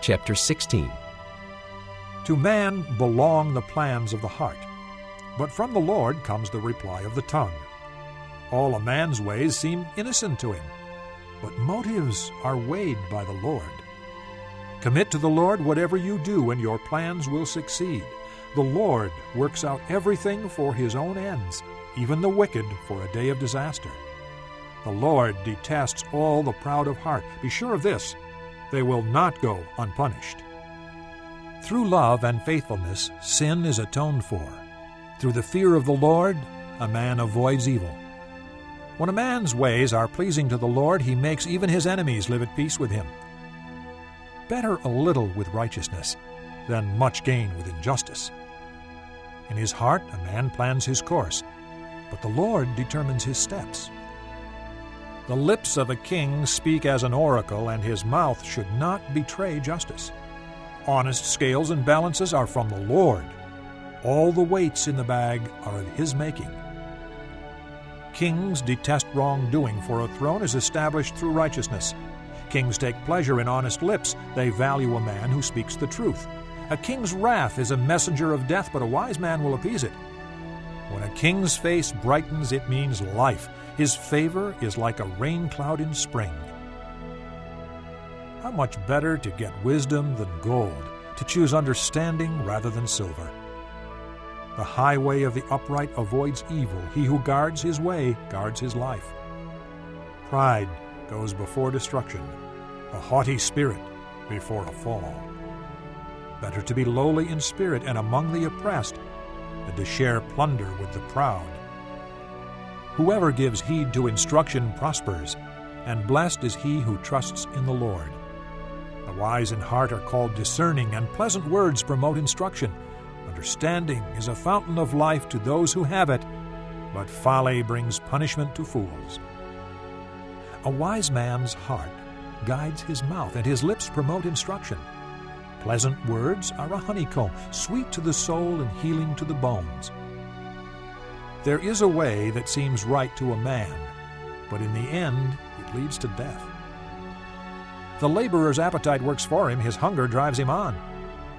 Chapter 16. To man belong the plans of the heart, but from the Lord comes the reply of the tongue. All a man's ways seem innocent to him, but motives are weighed by the Lord. Commit to the Lord whatever you do, and your plans will succeed. The Lord works out everything for his own ends, even the wicked for a day of disaster. The Lord detests all the proud of heart. Be sure of this, they will not go unpunished. Through love and faithfulness, sin is atoned for. Through the fear of the Lord, a man avoids evil. When a man's ways are pleasing to the Lord, he makes even his enemies live at peace with him. Better a little with righteousness than much gain with injustice. In his heart a man plans his course, but the Lord determines his steps. The lips of a king speak as an oracle, and his mouth should not betray justice. Honest scales and balances are from the Lord. All the weights in the bag are of his making. Kings detest wrongdoing, for a throne is established through righteousness. Kings take pleasure in honest lips. They value a man who speaks the truth. A king's wrath is a messenger of death, but a wise man will appease it. When a king's face brightens, it means life. His favor is like a rain cloud in spring. How much better to get wisdom than gold, to choose understanding rather than silver. The highway of the upright avoids evil. He who guards his way guards his life. Pride goes before destruction, a haughty spirit before a fall. Better to be lowly in spirit and among the oppressed than to share plunder with the proud. Whoever gives heed to instruction prospers, and blessed is he who trusts in the Lord. The wise in heart are called discerning, and pleasant words promote instruction. Understanding is a fountain of life to those who have it, but folly brings punishment to fools. A wise man's heart guides his mouth, and his lips promote instruction. Pleasant words are a honeycomb, sweet to the soul and healing to the bones. There is a way that seems right to a man, but in the end it leads to death. The laborer's appetite works for him, his hunger drives him on.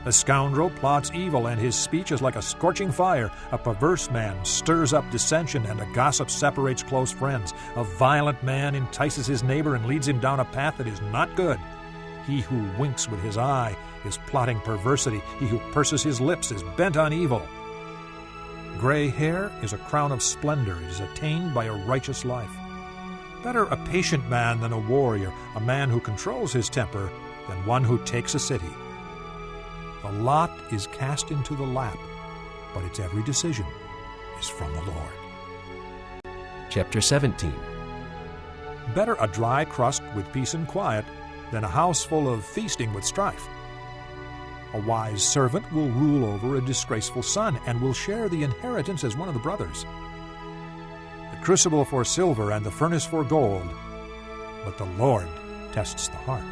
A scoundrel plots evil, and his speech is like a scorching fire. A perverse man stirs up dissension, and a gossip separates close friends. A violent man entices his neighbor and leads him down a path that is not good. He who winks with his eye is plotting perversity. He who purses his lips is bent on evil. Gray hair is a crown of splendor. It is attained by a righteous life. Better a patient man than a warrior, a man who controls his temper than one who takes a city. The lot is cast into the lap, but its every decision is from the Lord. Chapter 17. Better a dry crust with peace and quiet than a house full of feasting with strife. A wise servant will rule over a disgraceful son and will share the inheritance as one of the brothers. The crucible for silver and the furnace for gold, but the Lord tests the heart.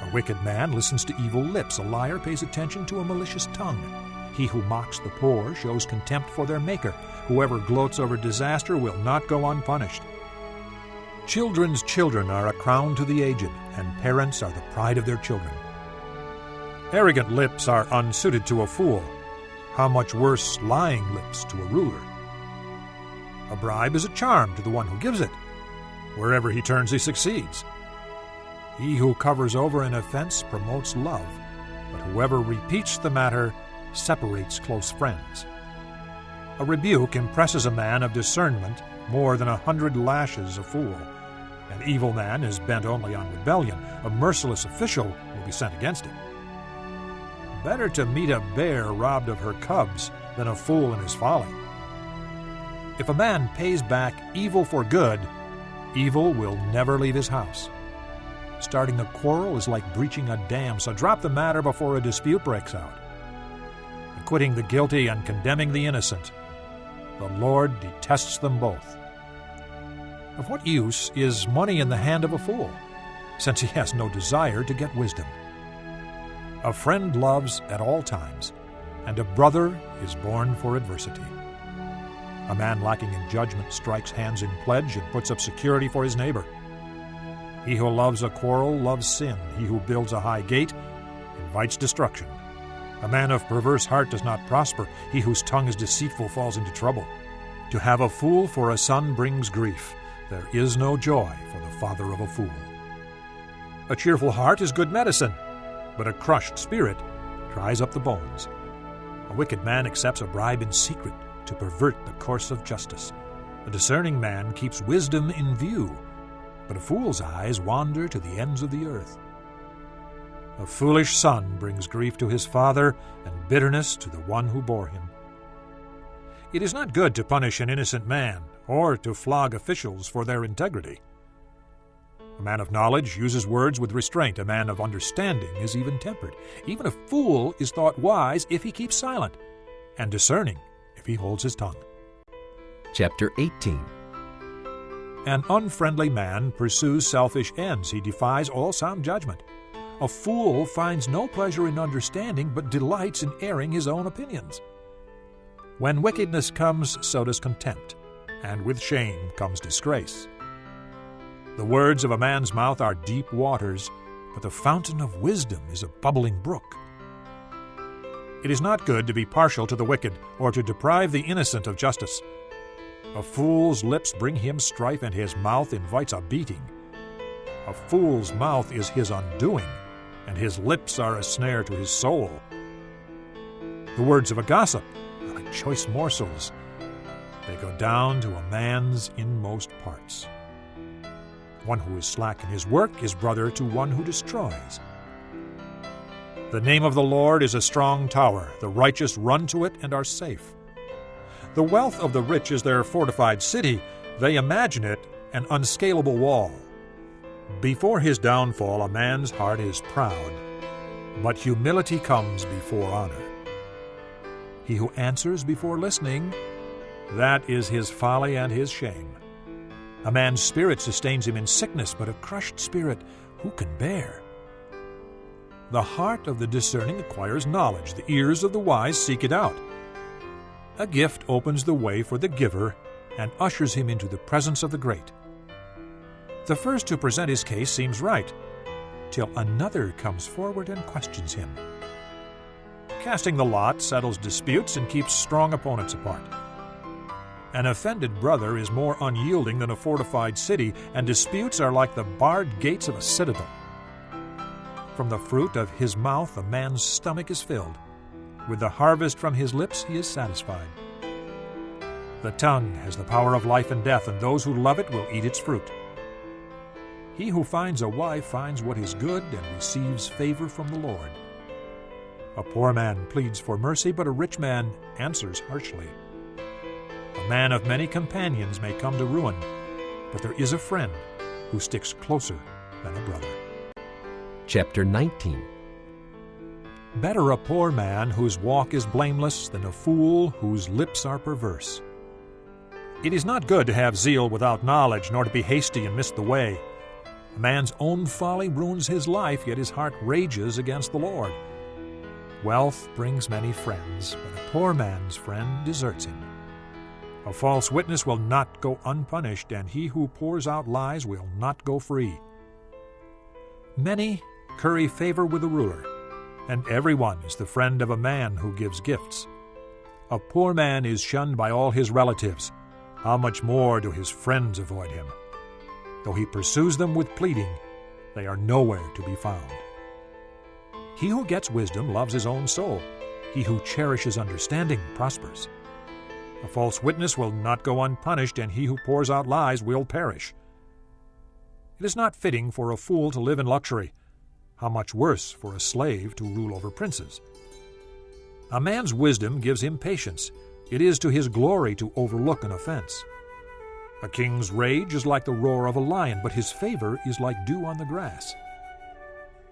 A wicked man listens to evil lips. A liar pays attention to a malicious tongue. He who mocks the poor shows contempt for their Maker. Whoever gloats over disaster will not go unpunished. Children's children are a crown to the aged, and parents are the pride of their children. Arrogant lips are unsuited to a fool. How much worse lying lips to a ruler. A bribe is a charm to the one who gives it. Wherever he turns, he succeeds. He who covers over an offense promotes love, but whoever repeats the matter separates close friends. A rebuke impresses a man of discernment more than 100 lashes a fool. An evil man is bent only on rebellion. A merciless official will be sent against him. Better to meet a bear robbed of her cubs than a fool in his folly. If a man pays back evil for good, evil will never leave his house. Starting a quarrel is like breaching a dam, so drop the matter before a dispute breaks out. Acquitting the guilty and condemning the innocent, the Lord detests them both. Of what use is money in the hand of a fool, since he has no desire to get wisdom? A friend loves at all times, and a brother is born for adversity. A man lacking in judgment strikes hands in pledge and puts up security for his neighbor. He who loves a quarrel loves sin. He who builds a high gate invites destruction. A man of perverse heart does not prosper. He whose tongue is deceitful falls into trouble. To have a fool for a son brings grief. There is no joy for the father of a fool. A cheerful heart is good medicine, but a crushed spirit dries up the bones. A wicked man accepts a bribe in secret to pervert the course of justice. A discerning man keeps wisdom in view, but a fool's eyes wander to the ends of the earth. A foolish son brings grief to his father and bitterness to the one who bore him. It is not good to punish an innocent man or to flog officials for their integrity. A man of knowledge uses words with restraint. A man of understanding is even-tempered. Even a fool is thought wise if he keeps silent, and discerning if he holds his tongue. Chapter 18. An unfriendly man pursues selfish ends. He defies all sound judgment. A fool finds no pleasure in understanding, but delights in airing his own opinions. When wickedness comes, so does contempt, and with shame comes disgrace. The words of a man's mouth are deep waters, but the fountain of wisdom is a bubbling brook. It is not good to be partial to the wicked, or to deprive the innocent of justice. A fool's lips bring him strife, and his mouth invites a beating. A fool's mouth is his undoing, and his lips are a snare to his soul. The words of a gossip are like choice morsels. They go down to a man's inmost parts. One who is slack in his work is brother to one who destroys. The name of the Lord is a strong tower. The righteous run to it and are safe. The wealth of the rich is their fortified city. They imagine it an unscalable wall. Before his downfall, a man's heart is proud, but humility comes before honor. He who answers before listening, that is his folly and his shame. A man's spirit sustains him in sickness, but a crushed spirit who can bear? The heart of the discerning acquires knowledge. The ears of the wise seek it out. A gift opens the way for the giver and ushers him into the presence of the great. The first to present his case seems right, till another comes forward and questions him. Casting the lot settles disputes and keeps strong opponents apart. An offended brother is more unyielding than a fortified city, and disputes are like the barred gates of a citadel. From the fruit of his mouth a man's stomach is filled. With the harvest from his lips he is satisfied. The tongue has the power of life and death, and those who love it will eat its fruit. He who finds a wife finds what is good and receives favor from the Lord. A poor man pleads for mercy, but a rich man answers harshly. A man of many companions may come to ruin, but there is a friend who sticks closer than a brother. Chapter 19. Better a poor man whose walk is blameless than a fool whose lips are perverse. It is not good to have zeal without knowledge, nor to be hasty and miss the way. A man's own folly ruins his life, yet his heart rages against the Lord. Wealth brings many friends, but a poor man's friend deserts him. A false witness will not go unpunished, and he who pours out lies will not go free. Many curry favor with the ruler, and everyone is the friend of a man who gives gifts. A poor man is shunned by all his relatives. How much more do his friends avoid him? Though he pursues them with pleading, they are nowhere to be found. He who gets wisdom loves his own soul. He who cherishes understanding prospers. A false witness will not go unpunished, and he who pours out lies will perish. It is not fitting for a fool to live in luxury. How much worse for a slave to rule over princes? A man's wisdom gives him patience. It is to his glory to overlook an offense. A king's rage is like the roar of a lion, but his favor is like dew on the grass.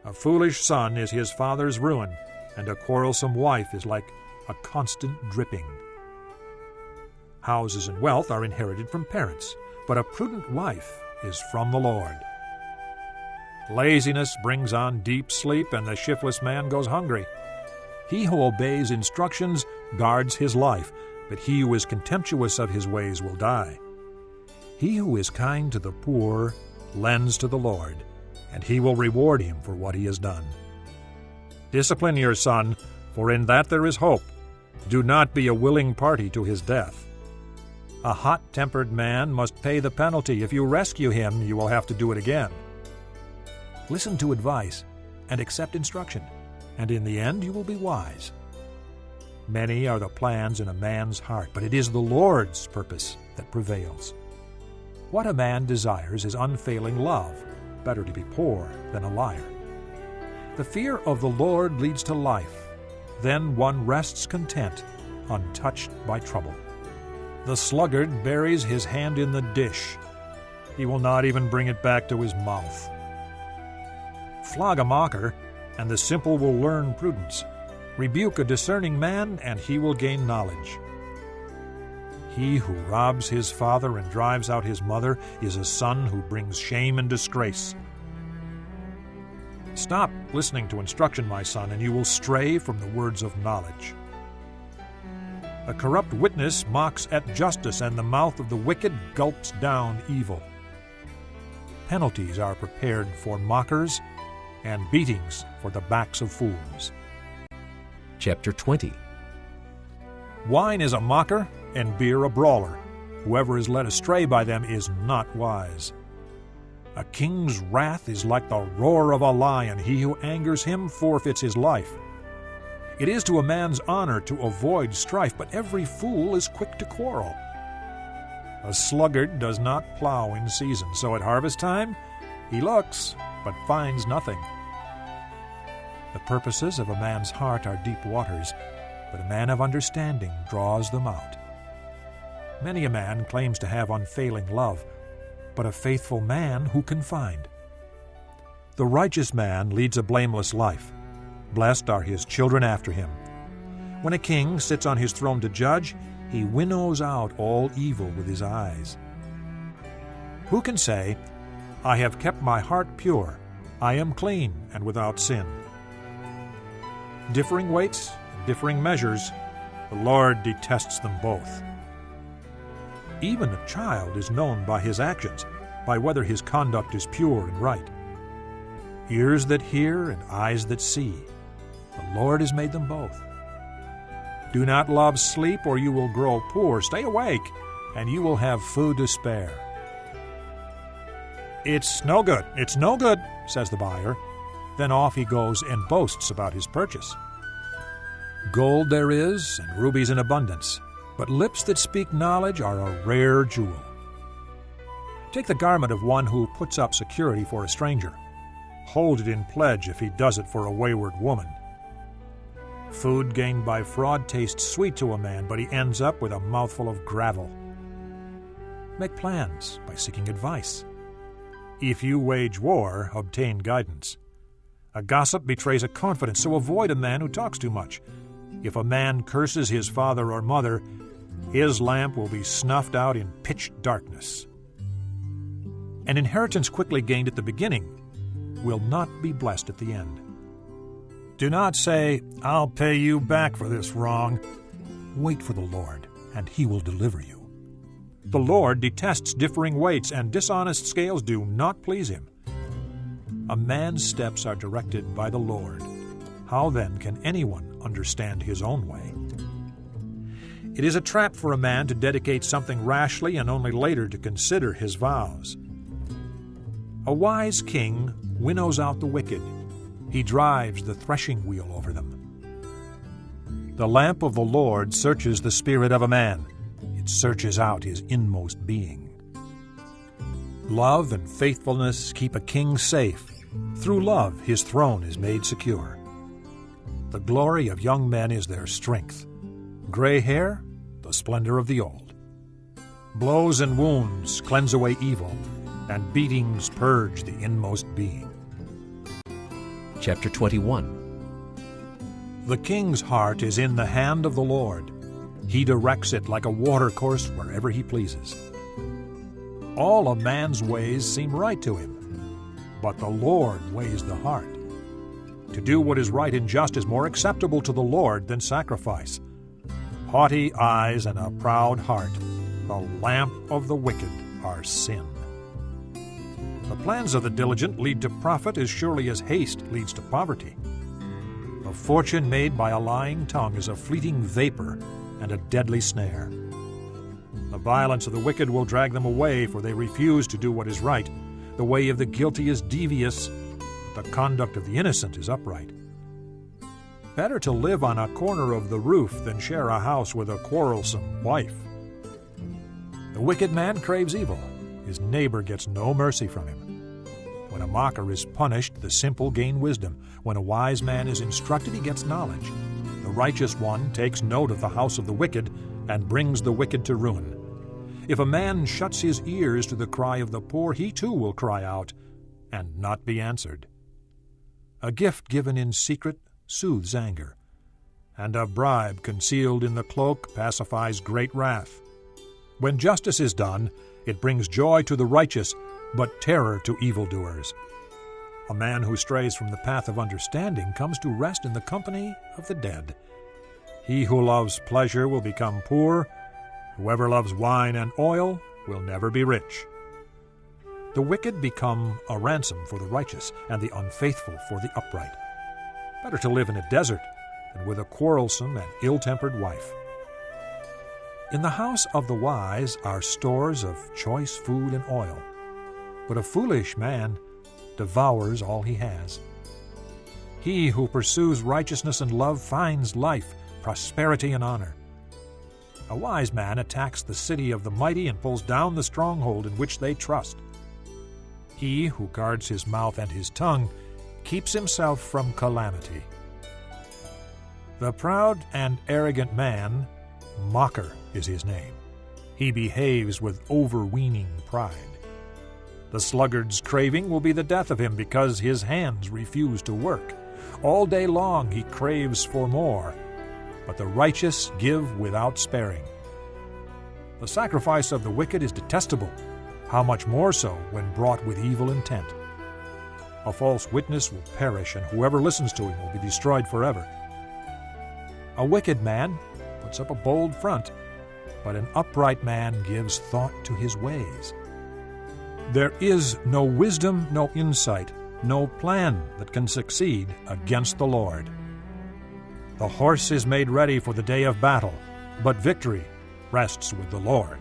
A foolish son is his father's ruin, and a quarrelsome wife is like a constant dripping. Houses and wealth are inherited from parents, but a prudent wife is from the Lord. Laziness brings on deep sleep, and the shiftless man goes hungry. He who obeys instructions guards his life, but he who is contemptuous of his ways will die. He who is kind to the poor lends to the Lord, and he will reward him for what he has done. Discipline your son, for in that there is hope. Do not be a willing party to his death. A hot-tempered man must pay the penalty. If you rescue him, you will have to do it again. Listen to advice and accept instruction, and in the end you will be wise. Many are the plans in a man's heart, but it is the Lord's purpose that prevails. What a man desires is unfailing love. Better to be poor than a liar. The fear of the Lord leads to life. Then one rests content, untouched by trouble. The sluggard buries his hand in the dish. He will not even bring it back to his mouth. Flog a mocker, and the simple will learn prudence. Rebuke a discerning man, and he will gain knowledge. He who robs his father and drives out his mother is a son who brings shame and disgrace. Stop listening to instruction, my son, and you will stray from the words of knowledge. A corrupt witness mocks at justice, and the mouth of the wicked gulps down evil. Penalties are prepared for mockers, and beatings for the backs of fools. Chapter 20. Wine is a mocker, and beer a brawler. Whoever is led astray by them is not wise. A king's wrath is like the roar of a lion. He who angers him forfeits his life. It is to a man's honor to avoid strife, but every fool is quick to quarrel. A sluggard does not plow in season, so at harvest time he looks, but finds nothing. The purposes of a man's heart are deep waters, but a man of understanding draws them out. Many a man claims to have unfailing love, but a faithful man who can find? The righteous man leads a blameless life. Blessed are his children after him. When a king sits on his throne to judge, he winnows out all evil with his eyes. Who can say, I have kept my heart pure, I am clean and without sin? Differing weights, differing measures, the Lord detests them both. Even a child is known by his actions, by whether his conduct is pure and right. Ears that hear and eyes that see, the Lord has made them both. Do not love sleep, or you will grow poor. Stay awake, and you will have food to spare. It's no good, says the buyer. Then off he goes and boasts about his purchase. Gold there is, and rubies in abundance, but lips that speak knowledge are a rare jewel. Take the garment of one who puts up security for a stranger. Hold it in pledge if he does it for a wayward woman. Food gained by fraud tastes sweet to a man, but he ends up with a mouthful of gravel. Make plans by seeking advice. If you wage war, obtain guidance. A gossip betrays a confidence, so avoid a man who talks too much. If a man curses his father or mother, his lamp will be snuffed out in pitch darkness. An inheritance quickly gained at the beginning will not be blessed at the end. Do not say, I'll pay you back for this wrong. Wait for the Lord, and he will deliver you. The Lord detests differing weights, and dishonest scales do not please him. A man's steps are directed by the Lord. How then can anyone understand his own way? It is a trap for a man to dedicate something rashly and only later to consider his vows. A wise king winnows out the wicked. He drives the threshing wheel over them. The lamp of the Lord searches the spirit of a man. It searches out his inmost being. Love and faithfulness keep a king safe. Through love his throne is made secure. The glory of young men is their strength. Gray hair, the splendor of the old. Blows and wounds cleanse away evil, and beatings purge the inmost being. Chapter 21. The king's heart is in the hand of the Lord. He directs it like a watercourse wherever he pleases. All a man's ways seem right to him, but the Lord weighs the heart. To do what is right and just is more acceptable to the Lord than sacrifice. Haughty eyes and a proud heart, the lamp of the wicked are sin. The plans of the diligent lead to profit as surely as haste leads to poverty. A fortune made by a lying tongue is a fleeting vapor and a deadly snare. The violence of the wicked will drag them away, for they refuse to do what is right. The way of the guilty is devious, but the conduct of the innocent is upright. Better to live on a corner of the roof than share a house with a quarrelsome wife. The wicked man craves evil. His neighbor gets no mercy from him. When a mocker is punished, the simple gain wisdom. When a wise man is instructed, he gets knowledge. The righteous one takes note of the house of the wicked and brings the wicked to ruin. If a man shuts his ears to the cry of the poor, he too will cry out and not be answered. A gift given in secret soothes anger, and a bribe concealed in the cloak pacifies great wrath. When justice is done, it brings joy to the righteous, but terror to evildoers. A man who strays from the path of understanding comes to rest in the company of the dead. He who loves pleasure will become poor. Whoever loves wine and oil will never be rich. The wicked become a ransom for the righteous, and the unfaithful for the upright. Better to live in a desert than with a quarrelsome and ill-tempered wife. In the house of the wise are stores of choice food and oil, but a foolish man devours all he has. He who pursues righteousness and love finds life, prosperity, and honor. A wise man attacks the city of the mighty and pulls down the stronghold in which they trust. He who guards his mouth and his tongue keeps himself from calamity. The proud and arrogant man, mocker is his name. He behaves with overweening pride. The sluggard's craving will be the death of him because his hands refuse to work. All day long he craves for more, but the righteous give without sparing. The sacrifice of the wicked is detestable. How much more so when brought with evil intent? A false witness will perish, and whoever listens to him will be destroyed forever. A wicked man puts up a bold front, but an upright man gives thought to his ways. There is no wisdom, no insight, no plan that can succeed against the Lord. The horse is made ready for the day of battle, but victory rests with the Lord.